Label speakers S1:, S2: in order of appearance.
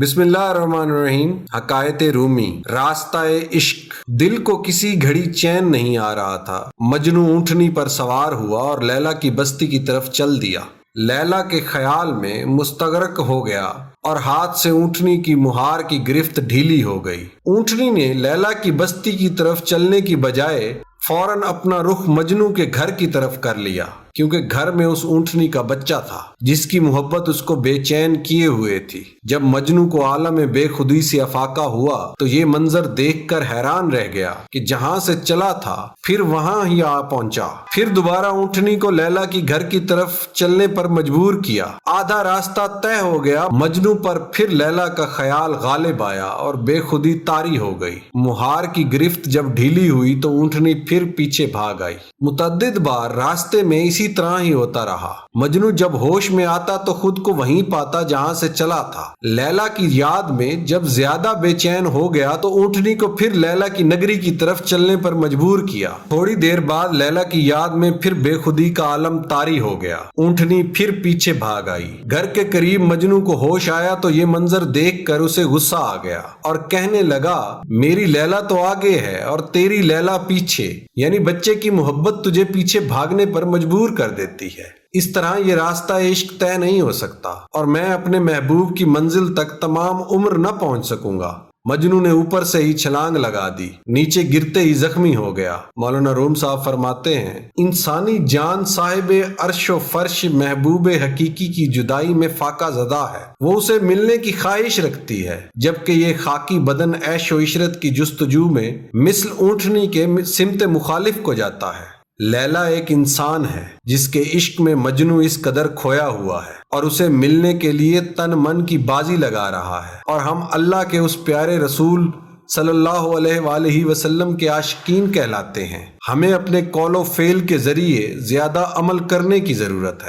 S1: बिस्मिल्लाहिर्रहमानिर्रहीम। हकायत रूमी। रास्ता इश्क। दिल को किसी घड़ी चैन नहीं आ रहा था। मजनू ऊँटनी पर सवार हुआ और लैला की बस्ती की तरफ चल दिया। लैला के ख्याल में मुस्तगरक हो गया और हाथ से ऊँटनी की मुहार की गिरफ्त ढीली हो गई। ऊँटनी ने लैला की बस्ती की तरफ चलने की बजाय फौरन अपना रुख मजनू के घर की तरफ कर लिया, क्योंकि घर में उस ऊँटनी का बच्चा था जिसकी मोहब्बत उसको बेचैन किए हुए थी। जब मजनू को आलम बेखुदी से अफाका हुआ तो ये मंजर देखकर हैरान रह गया कि जहां से चला था फिर वहां ही आ पहुंचा। फिर दोबारा ऊँटनी को लैला की घर की तरफ चलने पर मजबूर किया। आधा रास्ता तय हो गया, मजनू पर फिर लैला का ख्याल गालिब आया और बेखुदी तारी हो गई। मुहार की गिरफ्त जब ढीली हुई तो ऊँटनी फिर पीछे भाग आई। मुतअद्दिद बार रास्ते में इसी तरह ही होता रहा। मजनू जब होश में आता तो खुद को वहीं पाता जहां से चला था। लैला की याद में जब ज्यादा बेचैन हो गया तो ऊँटनी को फिर लैला की नगरी की तरफ चलने पर मजबूर किया। थोड़ी देर बाद लैला की याद में फिर बेखुदी का आलम तारी हो गया। ऊँटनी फिर पीछे भाग आई। घर के करीब मजनू को होश आया तो ये मंजर देख कर उसे गुस्सा आ गया और कहने लगा, मेरी लैला तो आगे है और तेरी लैला पीछे, यानी बच्चे की मोहब्बत तुझे पीछे भागने पर मजबूर कर देती है। इस तरह ये रास्ता इश्क तय नहीं हो सकता और मैं अपने महबूब की मंजिल तक तमाम उम्र न पहुंच सकूंगा। मजनू ने ऊपर से ही छलांग लगा दी, नीचे गिरते ही जख्मी हो गया। मौलाना रूम साहब फरमाते हैं, इंसानी जान साहिबे अर्श व फर्श महबूब हकीकी की जुदाई में फाका ज़दा है। वो उसे मिलने की ख्वाहिश रखती है, जबकि ये खाकी बदन ऐश व इशरत की जुस्तजू में मिसल ऊँटनी के सिमत मुखालिफ को जाता है। लैला एक इंसान है जिसके इश्क में मजनू इस कदर खोया हुआ है और उसे मिलने के लिए तन मन की बाजी लगा रहा है, और हम अल्लाह के उस प्यारे रसूल सल्लल्लाहु अलैहि वसल्लम के आशिकीन कहलाते हैं। हमें अपने कौलो फेल के जरिए ज्यादा अमल करने की जरूरत है।